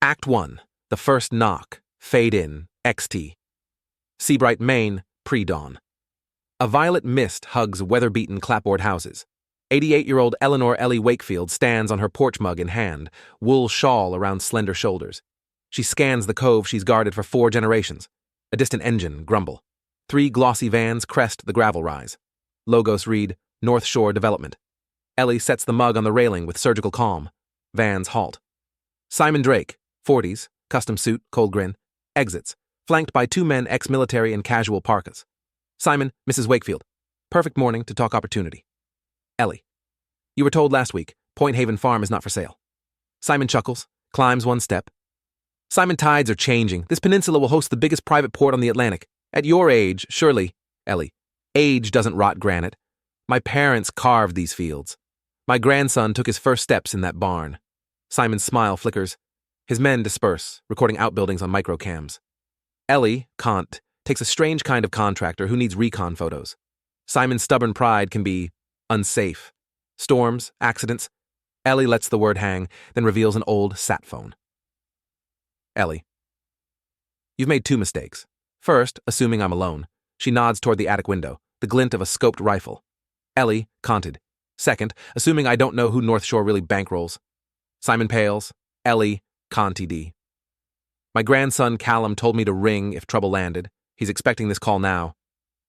Act 1. The first knock. Fade in. XT. Seabright, Maine, pre-dawn. A violet mist hugs weather-beaten clapboard houses. 88-year-old Eleanor Ellie Wakefield stands on her porch mug in hand, wool shawl around slender shoulders. She scans the cove she's guarded for 4 generations. A distant engine grumble. 3 glossy vans crest the gravel rise. Logos read, North Shore Development. Ellie sets the mug on the railing with surgical calm. Vans halt. Simon Drake, 40s, custom suit, cold grin, exits, flanked by 2 men ex-military in casual parkas. Simon, Mrs. Wakefield. Perfect morning to talk opportunity. Ellie. You were told last week, Point Haven Farm is not for sale. Simon chuckles, climbs 1 step. Simon, tides are changing. This peninsula will host the biggest private port on the Atlantic. At your age, surely. Ellie. Age doesn't rot granite. My parents carved these fields. My grandson took his first steps in that barn. Simon's smile flickers. His men disperse, recording outbuildings on microcams. Ellie, Kant, takes a strange kind of contractor who needs recon photos. Simon's stubborn pride can be unsafe. Storms, accidents. Ellie lets the word hang, then reveals an old sat phone. Ellie. You've made 2 mistakes. First, assuming I'm alone. She nods toward the attic window, the glint of a scoped rifle. Ellie, Kanted. Second, assuming I don't know who North Shore really bankrolls. Simon pales. Ellie, Conti. My grandson Callum told me to ring if trouble landed. He's expecting this call now.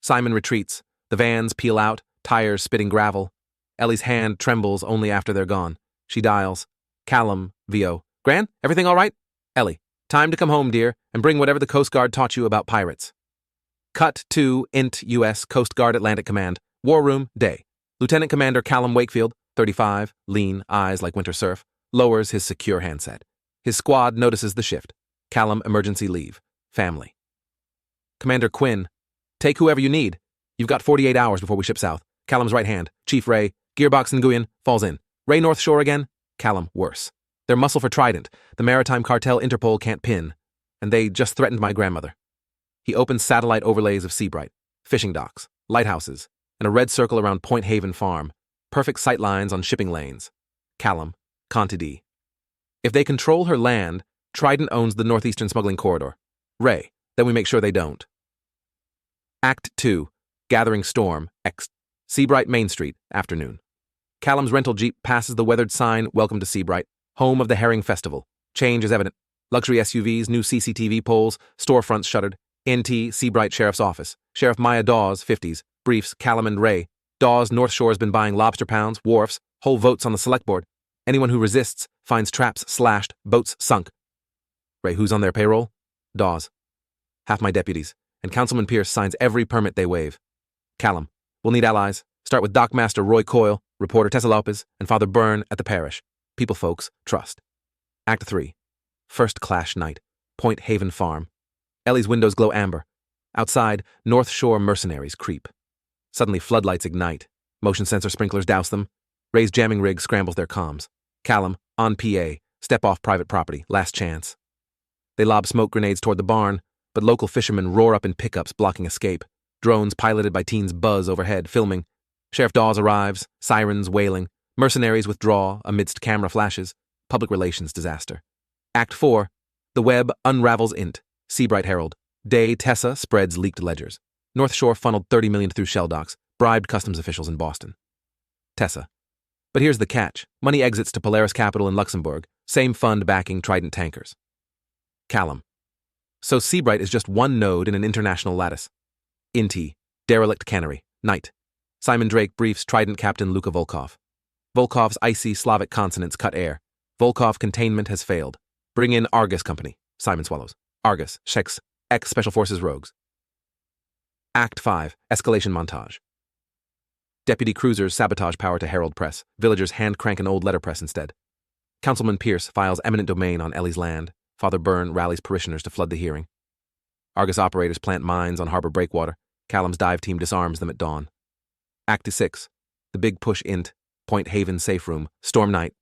Simon retreats. The vans peel out, tires spitting gravel. Ellie's hand trembles only after they're gone. She dials. Callum, VO. Gran, everything all right? Ellie. Time to come home, dear, and bring whatever the Coast Guard taught you about pirates. Cut to INT U.S. Coast Guard Atlantic Command. War Room, day. Lieutenant Commander Callum Wakefield, 35, lean, eyes like winter surf, lowers his secure handset. His squad notices the shift. Callum, emergency leave. Family. Commander Quinn, take whoever you need. You've got 48 hours before we ship south. Callum's right hand. Chief Ray, Gearbox Nguyen, falls in. Ray North Shore again? Callum, worse. They're muscle for Trident. The maritime cartel Interpol can't pin. And they just threatened my grandmother. He opens satellite overlays of Seabright, fishing docks, lighthouses, and a red circle around Point Haven Farm. Perfect sight lines on shipping lanes. Callum, Conti. If they control her land, Trident owns the northeastern smuggling corridor. Ray, then we make sure they don't. Act 2. Gathering storm, X. Seabright, Main Street, afternoon. Callum's rental jeep passes the weathered sign, Welcome to Seabright, home of the Herring Festival. Change is evident. Luxury SUVs, new CCTV poles, storefronts shuttered. NT, Seabright Sheriff's Office. Sheriff Maya Dawes, 50s, briefs Callum and Ray. Dawes, North Shore's been buying lobster pounds, wharfs, whole votes on the select board. Anyone who resists finds traps slashed, boats sunk. Ray, who's on their payroll? Dawes. Half my deputies, and Councilman Pierce signs every permit they waive. Callum. We'll need allies. Start with Dockmaster Roy Coyle, reporter Tessa Lopez, and Father Byrne at the parish. People folks, trust. Act 3. First clash night. Point Haven Farm. Ellie's windows glow amber. Outside, North Shore mercenaries creep. Suddenly floodlights ignite. Motion sensor sprinklers douse them. Ray's jamming rig scrambles their comms. Callum, on PA, step off private property, last chance. They lob smoke grenades toward the barn, but local fishermen roar up in pickups blocking escape. Drones piloted by teens buzz overhead, filming. Sheriff Dawes arrives, sirens wailing. Mercenaries withdraw amidst camera flashes. Public relations disaster. Act 4. The web unravels int. Seabright Herald. Day Tessa spreads leaked ledgers. North Shore funneled $30 million through shell docks, bribed customs officials in Boston. Tessa. But here's the catch. Money exits to Polaris Capital in Luxembourg, same fund backing Trident tankers. Callum. So Seabright is just one node in an international lattice. Inti. Derelict cannery. Night. Simon Drake briefs Trident Captain Luka Volkov. Volkov's icy Slavic consonants cut air. Volkov containment has failed. Bring in Argus Company. Simon swallows. Argus, Sheks, ex-Special Forces rogues. Act 5. Escalation montage. Deputy cruisers sabotage power to Herald Press. Villagers hand-crank an old letterpress instead. Councilman Pierce files eminent domain on Ellie's land. Father Byrne rallies parishioners to flood the hearing. Argus operators plant mines on harbor breakwater. Callum's dive team disarms them at dawn. Act 6. The big push int. Point Haven safe room. Storm night.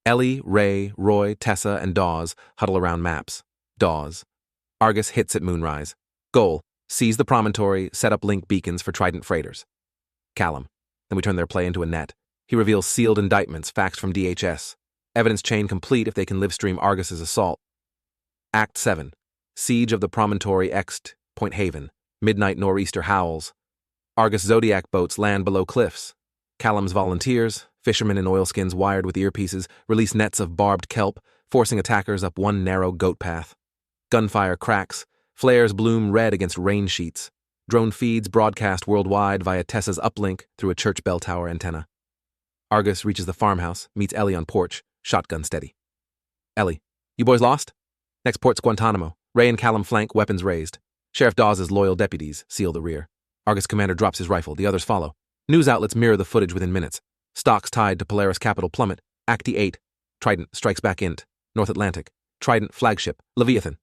Ellie, Ray, Roy, Tessa, and Dawes huddle around maps. Dawes. Argus hits at moonrise. Goal. Seize the promontory, set up link beacons for Trident freighters. Callum. Then we turn their play into a net. He reveals sealed indictments faxed from DHS. Evidence chain complete if they can live stream Argus's assault. Act 7. Siege of the Promontory Ext, Point Haven. Midnight nor'easter howls. Argus Zodiac boats land below cliffs. Callum's volunteers, fishermen in oilskins wired with earpieces, release nets of barbed kelp, forcing attackers up one narrow goat path. Gunfire cracks. Flares bloom red against rain sheets. Drone feeds broadcast worldwide via Tessa's uplink through a church bell tower antenna. Argus reaches the farmhouse, meets Ellie on porch, shotgun steady. Ellie, you boys lost? Next port's Guantanamo. Ray and Callum flank, weapons raised. Sheriff Dawes' loyal deputies seal the rear. Argus commander drops his rifle, the others follow. News outlets mirror the footage within minutes. Stocks tied to Polaris capital plummet. Acti 8. Trident strikes back int. North Atlantic. Trident flagship. Leviathan.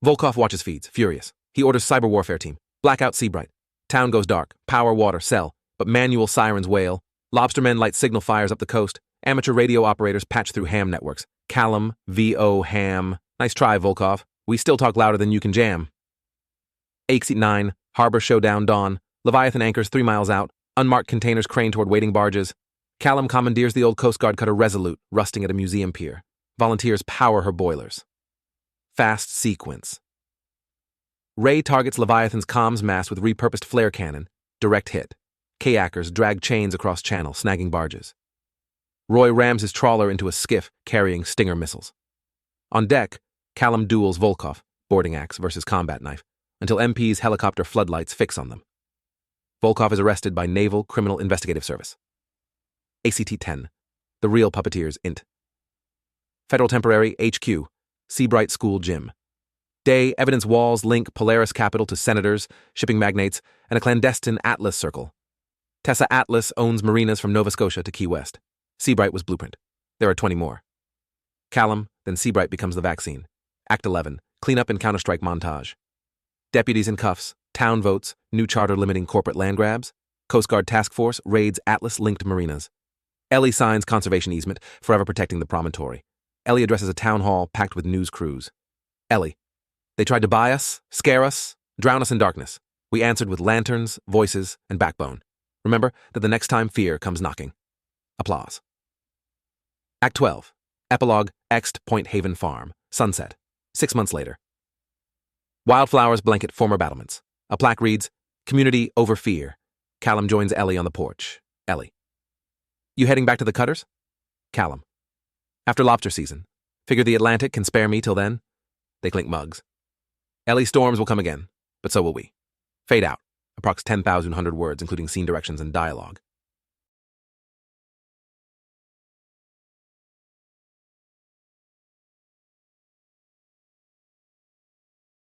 Volkov watches feeds, furious. He orders cyber warfare team. Blackout Seabright. Town goes dark. Power, water, cell. But manual sirens wail. Lobstermen light signal fires up the coast. Amateur radio operators patch through ham networks. Callum, VO, ham. Nice try, Volkov. We still talk louder than you can jam. Axie 9. Harbor showdown dawn. Leviathan anchors 3 miles out. Unmarked containers crane toward waiting barges. Callum commandeers the old Coast Guard cutter Resolute, rusting at a museum pier. Volunteers power her boilers. Fast sequence. Ray targets Leviathan's comms mast with repurposed flare cannon. Direct hit. Kayakers drag chains across channel, snagging barges. Roy rams his trawler into a skiff carrying Stinger missiles. On deck, Callum duels Volkov, boarding axe versus combat knife, until MP's helicopter floodlights fix on them. Volkov is arrested by Naval Criminal Investigative Service. ACT-10. The real puppeteers int. Federal Temporary HQ. Seabright School Gym. Day, evidence walls link Polaris capital to senators, shipping magnates, and a clandestine Atlas circle. Tessa Atlas owns marinas from Nova Scotia to Key West. Seabright was blueprint. There are 20 more. Callum, then Seabright becomes the vaccine. Act 11. Cleanup and counterstrike montage. Deputies in cuffs. Town votes. New charter limiting corporate land grabs. Coast Guard task force raids Atlas-linked marinas. Ellie signs conservation easement, forever protecting the promontory. Ellie addresses a town hall packed with news crews. Ellie. They tried to buy us, scare us, drown us in darkness. We answered with lanterns, voices, and backbone. Remember that the next time fear comes knocking. Applause. Act 12. Epilogue, Ext Point Haven Farm. Sunset. 6 months later. Wildflowers blanket former battlements. A plaque reads, Community over fear. Callum joins Ellie on the porch. Ellie. You heading back to the cutters? Callum. After lobster season. Figure the Atlantic can spare me till then? They clink mugs. Ellie storms will come again, but so will we. Fade out. Approx 10,100 words, including scene directions and dialogue.